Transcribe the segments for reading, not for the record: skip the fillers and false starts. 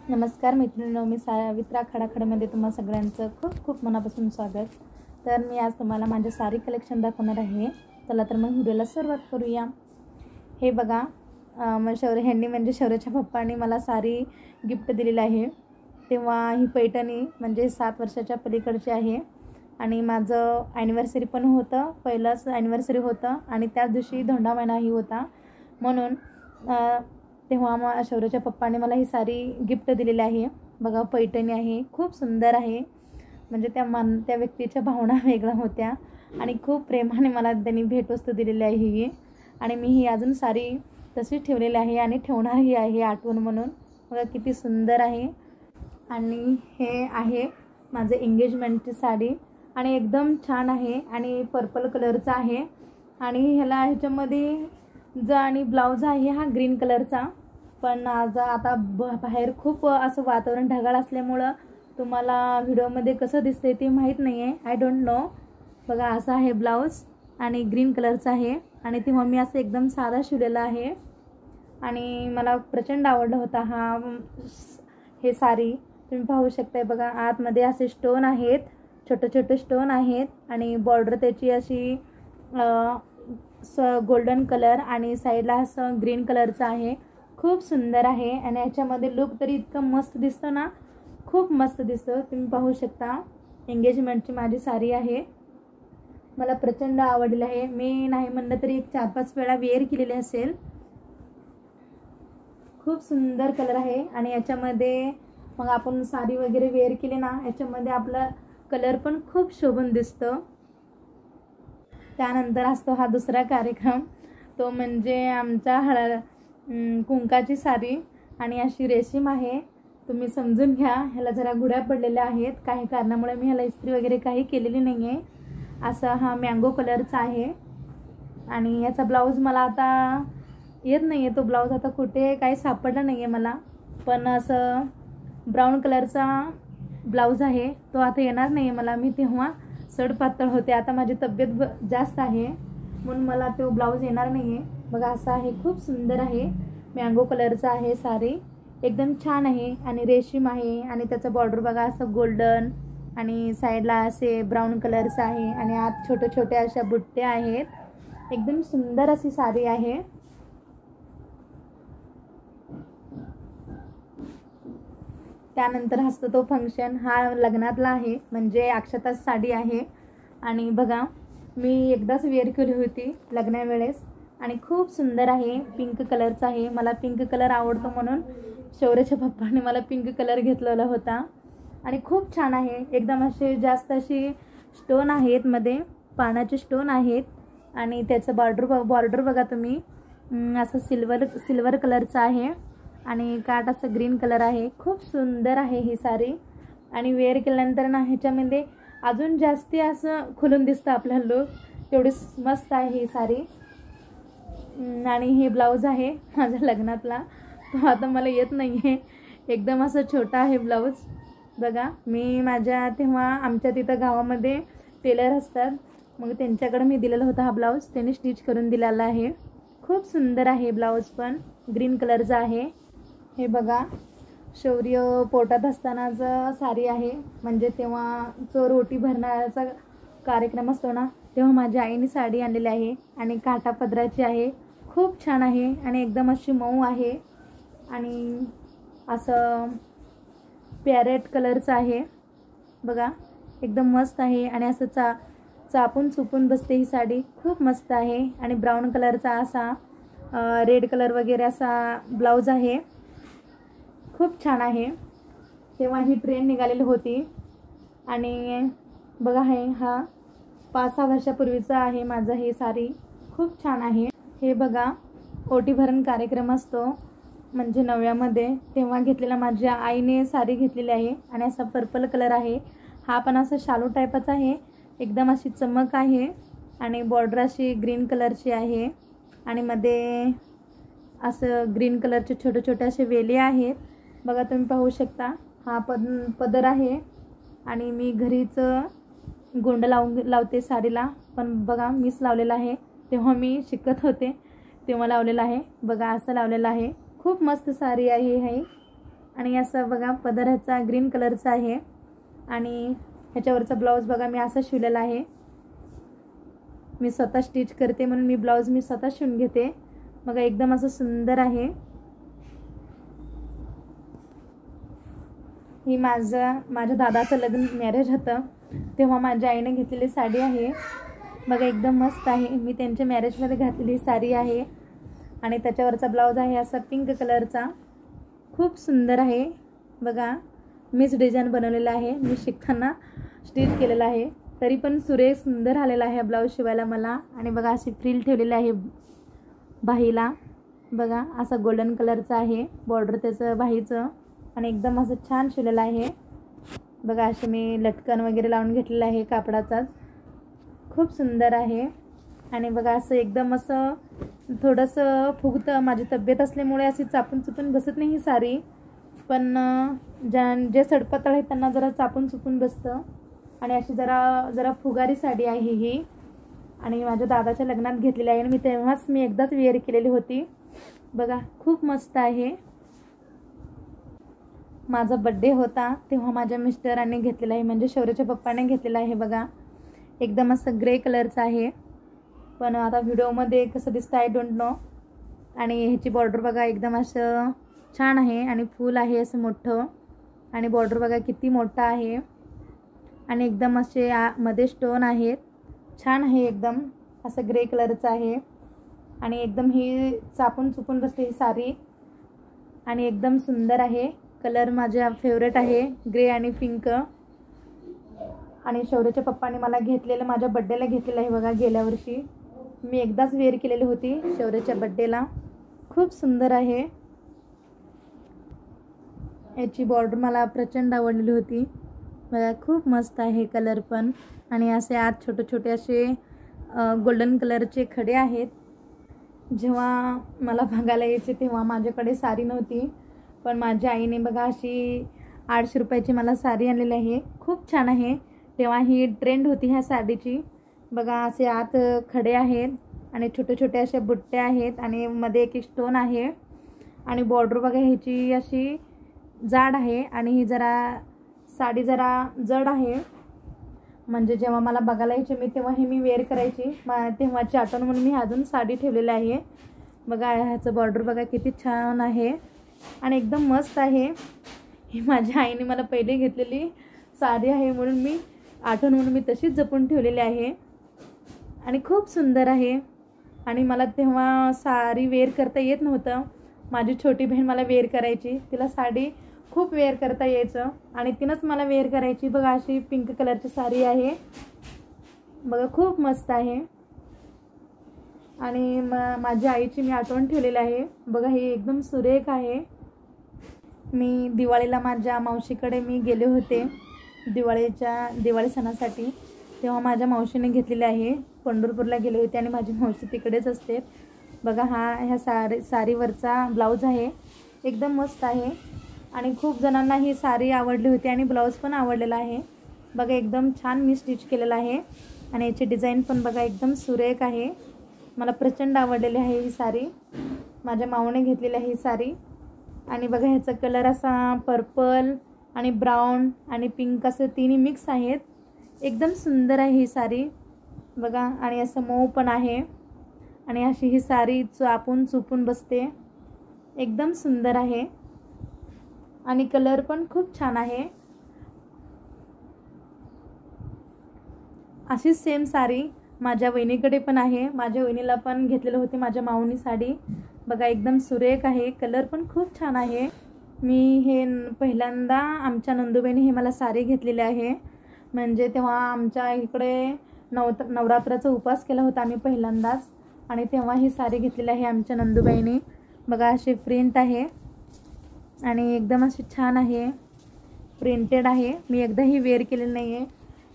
नमस्कार मैत्रिणींनो, मी सावित्रा खडाखडमध्ये तुम्हा सगळ्यांचं खूप खूप मनापासून स्वागत. तर मी आज तुम्हाला माझे साडी कलेक्शन दाखवणार आहे. चला तर मग व्हिडिओला सुरुवात करूया. हे बघा, शौर्यच्या पप्पांनी मला साडी गिफ्ट दिलेली आहे. तेव्हा ही पैठणी म्हणजे 7 वर्षाच्या पलीकडची आहे आणि माझं ॲनिव्हर्सरी पण होतं, पहिलंच ॲनिव्हर्सरी होतं आणि त्याच दिवशी धोंडा महिनाही होता. म्हणून तेव्हा शौर्यच्या पप्पाने मला ही साडी गिफ्ट दिलेली आहे. बघा, पैठणी आहे, खूप सुंदर आहे. म्हणजे त्या व्यक्तीच्या भावना वेगळ्या होत्या आणि खूप प्रेमाने मला त्यांनी भेटवस्तू दिलेली आहे ही. आणि मी ही अजून साडी तशीच ठेवलेली आहे आणि ठेवणारही आहे आठवण म्हणून. बघा किती सुंदर आहे. आणि हे आहे माझं एंगेजमेंटची साडी आणि एकदम छान आहे आणि पर्पल कलरचा आहे. आणि ह्याच्यामध्ये आणि ब्लाऊज आहे हा ग्रीन कलरचा. पण आता बाहेर खूप असं वातावरण ढगाळ असल्यामुळं तुम्हाला व्हिडिओमध्ये कसं दिसतंय ते माहीत नाही आहे, आय डोंट नो. बघा, असा आहे ब्लाऊज आणि ग्रीन कलरचा आहे. आणि तेव्हा मी असं एकदम साधा शिवलेला आहे आणि मला प्रचंड आवडला होता हे साडी. तुम्ही पाहू शकताय. बघा, आतमध्ये असे स्टोन आहेत, छोटे छोटे स्टोन आहेत आणि बॉर्डर त्याची अशी गोल्डन कलर आणि साईडला असं ग्रीन कलरचं आहे. खूप सुंदर आहे आणि याच्यामध्ये लुक तरी इतकं मस्त दिसतं ना, खूप मस्त दिसतं. तुम्ही पाहू शकता. एंगेजमेंटची माझी साडी आहे, मला प्रचंड आवडली आहे. मी नाही म्हणलं तरी एक 4-5 वेळा वेअर केलेली असेल. खूप सुंदर कलर आहे आणि याच्यामध्ये मग आपण साडी वगैरे वेअर केली ना, याच्यामध्ये आपला कलर पण खूप शोभून दिसतं. त्यानंतर असतो हा दुसरा कार्यक्रम, तो म्हणजे आमच्या कुंकाची साडी आणि अशी रेशीम आहे. तुम्ही समजून घ्या, ह्याला जरा गुड्या पडलेल्या आहेत काही कारणामुळे. मी ह्याला इस्त्री वगैरे काही केलेली नाही आहे. असा हा मँगो कलरचा आहे आणि याचा ब्लाऊज मला आता येत नाही आहे. तो ब्लाऊज आता कुठे काही सापडला नाही आहे मला. पण असं ब्राऊन कलरचा ब्लाऊज आहे, तो आता येणार नाही आहे मला. मी तेव्हा सडपातळ होते, आता माझी तब्येत जास्त आहे म्हणून मला तो ब्लाऊज येणार नाही आहे. बघा, असा आहे, खूप सुंदर आहे. मँगो कलरचा आहे साडी, एकदम छान आहे आणि रेशीम आहे. आणि त्याचं बॉर्डर बघा असं गोल्डन आणि साईडला असे ब्राऊन कलरचं आहे आणि आत छोटे छोटे अशा बुट्ट्या आहेत. एकदम सुंदर अशी साडी आहे. त्यानंतर असतो तो फंक्शन, हा लग्नातला आहे म्हणजे अक्षता साडी आहे. आणि बघा, मी एकदाच वेअर केली होती लग्नावेळेस आणि खूप सुंदर आहे. पिंक कलरचा आहे, मला पिंक कलर आवडतो म्हणून शौर्यच्या पप्पाने मला पिंक कलर घेतलेला होता आणि खूप छान आहे. एकदम असे जास्त अशी स्टोन आहेत, मध्ये पानाचे स्टोन आहेत आणि त्याचं बॉर्डर बघा तुम्ही, असं सिल्वर कलरचं आहे आणि काट असं ग्रीन कलर आहे. खूप सुंदर आहे ही साडी आणि वेअर केल्यानंतर ना ह्याच्यामध्ये अजून जास्ती असं खुलून दिसतं आपला लुक. तेवढी मस्त आहे ही साडी. आणि हे ब्लाऊज आहे माझ्या लग्नातला, तो आता मला येत नाही आहे, एकदम असं छोटा आहे ब्लाऊज. बघा, मी तेव्हा आमच्या तिथं गावामध्ये टेलर असतात, मग त्यांच्याकडे मी दिलेला होता हा ब्लाऊज, त्यांनी स्टिच करून दिलेला आहे. खूप सुंदर आहे ब्लाऊज, पण ग्रीन कलरचा आहे. हे बघा, शौर्य पोटात असतानाचं साडी आहे. म्हणजे तेव्हा जो रोटी भरण्याचा कार्यक्रम असतो ना, तेव्हा माझ्या आईने साडी आणलेली आहे आणि काटा पदराची आहे. खूप छान आहे आणि एकदम अशी मऊ आहे आणि असं पॅरेट कलरचं आहे. बघा, एकदम मस्त आहे आणि असं चापून चुपून बसते ही साडी. खूप मस्त आहे आणि ब्राऊन कलरचा असा रेड कलर वगैरे असा ब्लाऊज आहे. खूप छान आहे. तेव्हा ही ट्रेन निघालेली होती आणि बघा, हा 5-6 वर्षापूर्वीचा आहे माझं हे साडी. खूप छान आहे. हे बघा, ओटी भरण कार्यक्रम असतो म्हणजे नव्यामध्ये, तेव्हा घेतलेला माझ्या आईने साडी घेतलेली आहे आणि असा पर्पल कलर आहे. हा पण असं शालू टाईपच आहे, एकदम अशी चमक आहे आणि बॉर्डर अशी ग्रीन कलरची आहे आणि मध्ये असं ग्रीन कलरचे छोटे छोटे असे वेली आहेत. बघा, तुम्ही पाहू शकता. हा पदर आहे आणि मी घरीच गोंड लावते साडीला, पण बघा मीच लावलेला आहे. तेव्हा मी शिकत होते तेव्हा लावलेला आहे. बघा, असं लावलेलं आहे. खूप मस्त साडी आहे ही आणि असं बघा पदराचा ग्रीन कलरचा आहे आणि ह्याच्यावरचा ब्लाऊज बघा मी असा शिवलेला आहे. मी स्वतः स्टिच करते म्हणून मी ब्लाऊज मी स्वतः शिवून घेते. बघा एकदम असं सुंदर आहे. ही माझ्या दादाचं लग्न मॅरेज होतं तेव्हा माझ्या आईने घेतलेली साडी आहे. बघा एकदम मस्त आहे. मी त्यांच्या मॅरेजमध्ये घातलेली साडी आहे आणि त्याच्यावरचा ब्लाऊज आहे असा पिंक कलरचा. खूप सुंदर आहे. बघा मीच डिझाईन बनवलेला आहे. मी शिकताना स्टिच केलेला आहे. तरी पण सुरेख सुंदर आलेला आहे ब्लाऊज शिवायला मला. आणि बघा अशी फ्रिल ठेवलेली आहे बाहीला. बघा असा गोल्डन कलरचा आहे बॉर्डर त्याचं बाहीचं आणि एकदम असं छान शिवलेलं आहे. बघा असे मी लटकन वगैरे लावून घेतलेलं आहे कापडाचाच. खूप सुंदर आहे. आणि बघा असं एकदम असं थोडंसं फुगतं. माझी तब्येत असल्यामुळे अशी चापून चुपून बसत नाही ही साडी. पण जे सडपातळ आहेत त्यांना जरा चापून चुपून बसतं. आणि अशी जरा फुगारी साडी आहे ही. आणि माझ्या दादाच्या लग्नात घेतलेली आहे आणि तेव्हाच मी एकदाच वेअर केलेली होती. बघा खूप मस्त आहे. माझा बड्डे होता तेव्हा माझ्या मिस्टरांनी घेतलेला आहे, म्हणजे शौर्यच्या पप्पाने घेतलेला आहे. बघा एकदम असं ग्रे कलरचं आहे. पण आता व्हिडिओमध्ये कसं दिसतं आय डोंट नो. आणि ह्याची बॉर्डर बघा एकदम असं छान आहे आणि फूल आहे असं मोठं. आणि बॉर्डर बघा किती मोठा आहे. आणि एकदम असे मध्ये स्टोन आहेत. छान आहे एकदम असं ग्रे कलरचं आहे. आणि एकदम ही चापून चुपून बसते ही साडी. आणि एकदम सुंदर आहे. कलर माझा फेवरेट आहे ग्रे आणि पिंक. आणि शौर्यच्या पप्पाने मला घेतलेलं माझ्या बड्डेला घेतलेलं आहे बघा गेल्या वर्षी. मी एकदाच वेअर केलेली होती शौर्यच्या बड्डेला. खूप सुंदर आहे. याची बॉर्डर मला प्रचंड आवडलेली होती. बघा खूप मस्त आहे कलर पण. आणि असे आत छोटे छोटे असे गोल्डन कलरचे खडे आहेत. जेव्हा मला बघायला यायचे तेव्हा माझ्याकडे साडी नव्हती. पण माझ्या आईने बघा अशी 800 रुपयाची मला साडी आणलेली आहे. खूप छान आहे. तेव्हा ही ट्रेंड होती ह्या साडीची. बघा असे आत खडे आहेत आणि छोटे छोटे असे बुट्टे आहेत आणि मध्ये एक स्टोन आहे. आणि बॉर्डर बघा ह्याची अशी जाड आहे आणि ही साडी जरा जड आहे. म्हणजे जेव्हा मला बघायला यायचे तेव्हा हे मी वेअर करायची. तेव्हाची आठवण म्हणून मी अजून साडी ठेवलेली आहे. बघा ह्याचं बॉर्डर बघा किती छान आहे आणि एकदम मस्त आहे. ही माझ्या आईने मला पहिले घेतलेली साडी आहे म्हणून मी आठवण म्हणून मी तशीच जपून ठेवलेली आहे. आणि खूप सुंदर आहे. आणि मला तेव्हा साडी वेअर करता येत नव्हतं. माझी छोटी बहीण मला वेअर करायची. तिला साडी खूप वेअर करता यायचं आणि तिनंच मला वेअर करायची. बघा अशी पिंक कलरची साडी आहे. बघा खूप मस्त आहे. आणि माझ्या आईची मी आठवण ठेवलेली आहे. बघा ही एकदम सुरेख आहे. मी दिवाळीला माझ्या मावशीकडे मी गेले होते दिवाळी सणासाठी. तेव्हा माझ्या मावशीने घेतलेले आहे. पंढरपूरला गेले होते आणि माझी मावशी तिकडेच असते. बघा ह्या साडीवरचा ब्लाऊज आहे. एकदम मस्त आहे. आणि खूप जणांना ही साडी आवडली होती आणि ब्लाऊज पण आवडलेला आहे. बघा एकदम छान मी स्टिच केलेला आहे. आणि याची डिझाईन पण बघा एकदम सुरेख आहे. मला प्रचंड आवडलेली आहे ही साडी. माझ्या मावने घेतलेली आहे ही साडी. आणि बघा ह्याचा कलर असा पर्पल आणि ब्राऊन आणि पिंक असं तिन्ही मिक्स आहेत. एकदम सुंदर आहे ही साडी. बघा आणि असं मऊ पण आहे. आणि अशी ही साडी चापून चुपून बसते. एकदम सुंदर आहे. आणि कलर पण खूप छान आहे. अशी सेम साडी माझ्या वहिनीकडे पण आहे. माझ्या वहिनीला पण घेतलेलं होते माझ्या माऊनी साडी. बघा एकदम सुरेख आहे. कलर पण खूप छान आहे. मी हे पहिल्यांदा आमच्या नंदूबाईने हे मला साडी घेतलेली आहे. म्हणजे तेव्हा आमच्या इकडे नवरात्राचा उपवास केला होता आम्ही पहिल्यांदाच. आणि तेव्हा ही साडी घेतलेली आहे आमच्या नंदूबाईने. बघा अशी प्रिंट आहे आणि एकदम अशी छान आहे. प्रिंटेड आहे. मी एकदाही वेअर केलेलं नाही आहे.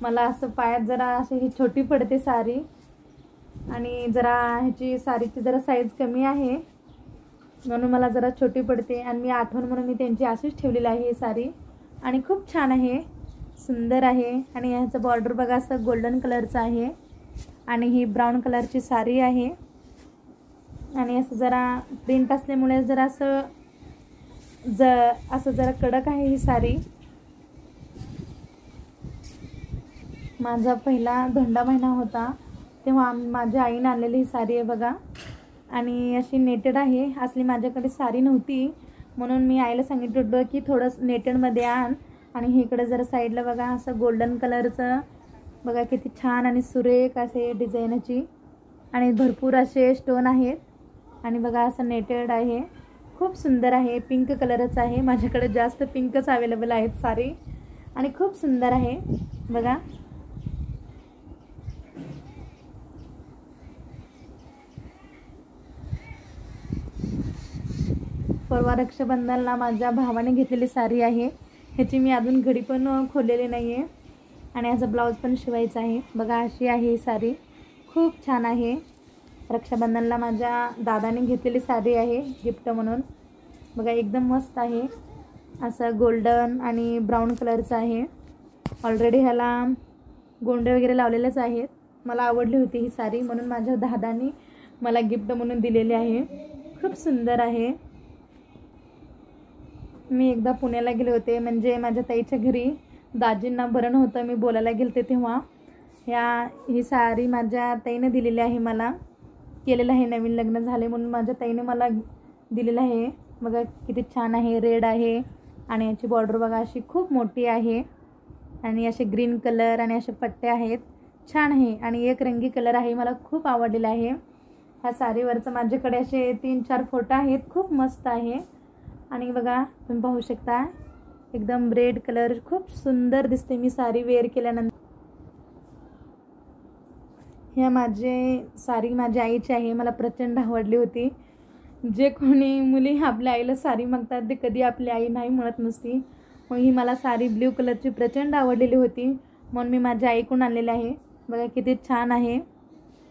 मला असं पायात जरा अशी ही छोटी पडते साडी आणि जरा ह्याची साडीची जरा साईज कमी आहे म्हणून मला जरा छोटी पडते. आणि मी आठवण म्हणून मी त्यांची अशीच ठेवलेली आहे ही साडी. आणि खूप छान आहे. सुंदर आहे. आणि ह्याचं बॉर्डर बघा असं गोल्डन कलरचं आहे. आणि ही ब्राऊन कलरची साडी आहे. आणि असं जरा प्रिंट असल्यामुळे जरा असं असं जरा कडक आहे ही साडी. माझा पहिला धोंडा महिना होता तेव्हा माझ्या आईने आणलेली ही साडी आहे बघा. आणि अशी नेटेड आहे. असली माझ्याकडे साडी नव्हती म्हणून मी आईला सांगितलं होतं की थोडंसं नेटेडमध्ये आण. आणि इकडे जरा साईडला बघा असं गोल्डन कलरचं बघा किती छान आणि सुरेख असे डिझाईनची आणि भरपूर असे स्टोन आहेत. आणि बघा असं नेटेड आहे. खूप सुंदर आहे. पिंक कलरच आहे. माझ्याकडे जास्त पिंकच अवेलेबल आहेत साडी आणि खूप सुंदर आहे बघा. परवा रक्षाबंधनला माझ्या भावाने घेतलेली साडी आहे. ह्याची मी अजून घडी पण खोललेली नाही आहे. आणि याचा ब्लाऊज पण शिवायचा आहे बघा. अशी आहे ही साडी. खूप छान आहे. रक्षाबंधनला माझ्या दादाने घेतलेली साडी आहे गिफ्ट म्हणून बघा. एकदम मस्त आहे. असं गोल्डन आणि ब्राऊन कलरचं आहे. ऑलरेडी ह्याला गोंडे वगैरे लावलेलेच आहेत. मला आवडली होती ही साडी म्हणून माझ्या दादाने मला गिफ्ट म्हणून दिलेली आहे. खूप सुंदर आहे. मी एकदा पुण्याला गेले होते म्हणजे माझ्या ताईच्या घरी दाजींना बरं नव्हतं. मी बोलायला गेलते तेव्हा ही साडी माझ्या ताईने दिलेली आहे. मला केलेलं आहे. नवीन लग्न झाले म्हणून माझ्या ताईने मला दिलेलं आहे बघा. किती छान आहे. रेड आहे आणि याची बॉर्डर बघा अशी खूप मोठी आहे. आणि असे ग्रीन कलर आणि असे पट्टे आहेत. छान आहे. आणि एक रंगी कलर आहे. मला खूप आवडलेला आहे. ह्या साडीवरचं माझ्याकडे असे 3-4 फोटो आहेत. खूप मस्त आहे. आणि बघा तुम्ही पाहू शकता एकदम रेड कलर खूप सुंदर दिसते मी साडी वेअर केल्यानंतर. ह्या साडी माझ्या आईची आहे. मला प्रचंड आवडली होती. जे कोणी मुली आपल्या आईला साडी मागतात ते कधी आपली आई नाही म्हणत नसती. मग ही मला साडी ब्ल्यू कलरची प्रचंड आवडलेली होती म्हणून मी माझ्या आईकडून आणलेली आहे बघा. किती छान आहे.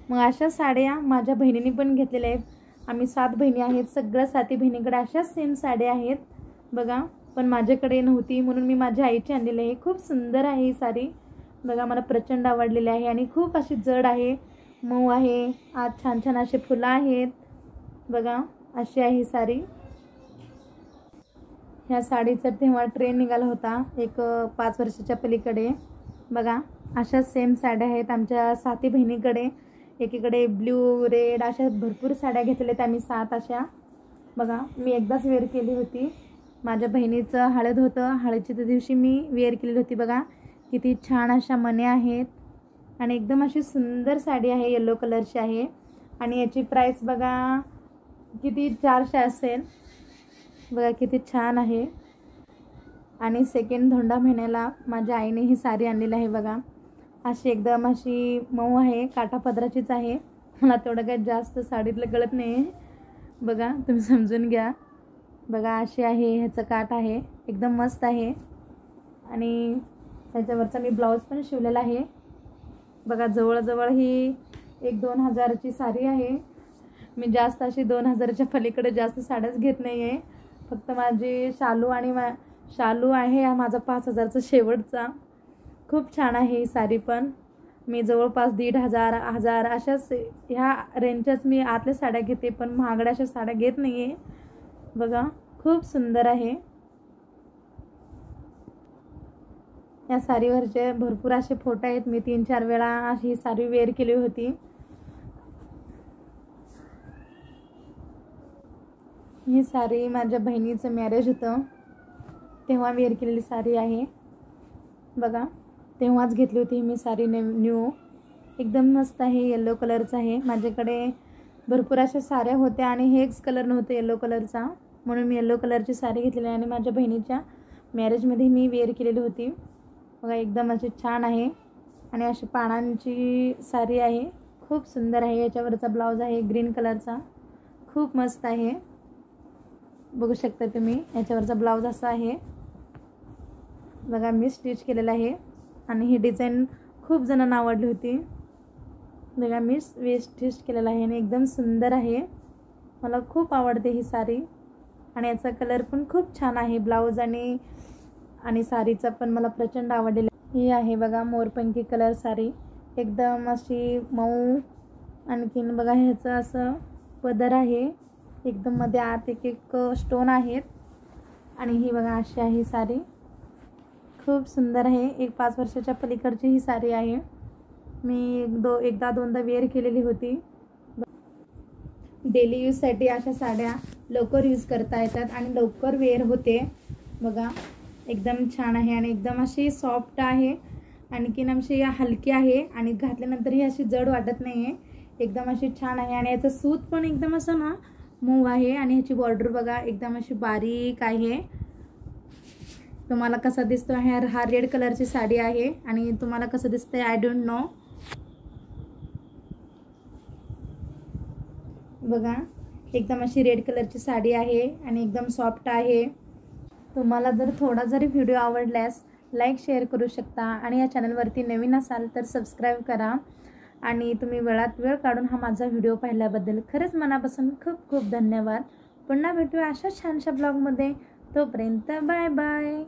मग अशा साड्या माझ्या बहिणीने पण घेतलेल्या आहेत. आम्ही 7 बहिणी आहेत. सगळ्या 7 बहिणीकडे अशाच सेम साड्या आहेत बघा. पण माझ्याकडे नव्हती म्हणून मी माझ्या आईची आणलेली आहे. खूप सुंदर आहे ही साडी बघा. मला प्रचंड आवडलेली आहे. आणि खूप अशी जड आहे. मऊ आहे. आत छान छान असे फुलं आहेत बघा. अशी आहे ही साडी. ह्या साडीचा तेव्हा ट्रेंड निघाला होता एक 5 वर्षाच्या पलीकडे बघा. अशा सेम साड्या आहेत आमच्या 7 बहिणीकडे. एकीकडे ब्ल्यू रेड अशा भरपूर साड्या घेतलेल्या आहेत आम्ही 7 अशा बघा. मी एकदाच वेअर केली होती. माझ्या बहिणीचं हळद होतं. हळदीच्या दिवशी मी वेअर केलेली होती बघा. किती छान अशा मण्या आहेत आणि एकदम अशी सुंदर साडी आहे. येलो कलरची आहे. आणि याची प्राईस बघा किती 400 असेल बघा. किती छान आहे. आणि सेकंड धोंडा महिन्याला माझ्या आईने ही साडी आणलेली आहे बघा. अशी एकदम अशी मऊ आहे. काठापदराचीच आहे. मला तेवढं काही जास्त साडीतलं कळत नाही बघा. तुम्ही समजून घ्या बघा. अशी आहे. ह्याचं काठ आहे. एकदम मस्त आहे. आणि त्याच्यावरचा मी ब्लाऊज पण शिवलेला आहे बघा. जवळजवळ ही 1-2 हजाराची साडी आहे. मी जास्त अशी 2 हजाराच्या पलीकडे जास्त साड्याच घेत नाही आहे. फक्त माझी शालू आणि शालू आहे हा माझा 5,000चा शेवटचा. खूप छान आहे ही साडी पण. मी जवळपास 1,500 1000 अशाच ह्या रेंजच्याच मी आतल्या साड्या घेते पण महागड्या अशा साड्या घेत नाही आहे बघा. खूप सुंदर आहे. या साडीवरचे भरपूर असे फोटो आहेत. मी 3-4 वेळा अशी साडी वेअर केली होती. ही साडी माझ्या बहिणीचं मॅरेज होतं तेव्हा वेअर केलेली साडी आहे बघा. तेव्हाच घेतली होती मी साडी न्यू. एकदम मस्त आहे. येलो कलरचं आहे. माझ्याकडे भरपूर अशा साड्या होत्या आणि हेच कलर नव्हतं येलो कलरचा म्हणून मी येलो कलरची साडी घेतलेली आणि माझ्या बहिणीच्या मॅरेजमध्ये मी वेअर केलेली होती बघा. एकदम अशी छान आहे. आणि अशी पानांची साडी आहे. खूप सुंदर आहे. याच्यावरचा ब्लाऊज आहे ग्रीन कलरचा. खूप मस्त आहे. बघू शकता तुम्ही. याच्यावरचा ब्लाऊज असा आहे बघा. मी स्टिच केलेला आहे. आणि ही डिझाईन खूप जणांना आवडली होती बघा. मी स्टिच केलेला आहे आणि एकदम सुंदर आहे. मला खूप आवडते ही साडी. आणि याचा कलर पण खूप छान आहे. ब्लाऊज आणि साडीचा पण मला प्रचंड आवडलेला ही आहे बघा. मोरपंखी कलर साडी. एकदम अशी मऊ. आणखीन बघा ह्याचं असं पदर आहे. एकदम मध्ये आत एक स्टोन आहेत. आणि ही बघा अशी आहे साडी, खूप सुंदर आहे. एक 5 वर्षाच्या पलीकडची ही साडी आहे. मी एकदा दोनदा वेअर केलेली होती. डेली यूजसाठी अशा साड्या लवकर यूज करता येतात आणि लवकर वेअर होते. बघा एकदम छान आहे आणि एकदम अशी सॉफ्ट आहे. आणखीन अशी हलकी आहे आणि घातल्यानंतर ही अशी जड वाटत नाही आहे. एकदम अशी छान आहे आणि याचं सूत पण एकदम असं ना मऊ आहे. आणि ह्याची बॉर्डर बघा एकदम अशी बारीक आहे. तुम्हाला कसा दिसतो हा रेड कलरची साडी आहे आणि तुम्हाला कसं दिसतंय आय डोंट नो. बघा एकदम अशी रेड कलरची साडी आहे आणि एकदम सॉफ्ट आहे. तुम्हाला जर थोडा जरी व्हिडिओ आवडल्यास लाईक शेअर करू शकता आणि या चॅनलवरती नवीन असाल तर सबस्क्राईब करा. आणि तुम्ही वेळात वेळ काढून हा माझा व्हिडिओ पाहिल्याबद्दल खरंच मनापासून खूप खूप धन्यवाद. पुन्हा भेटूया अशा छानशा ब्लॉगमध्ये. तोपर्यंत बाय बाय.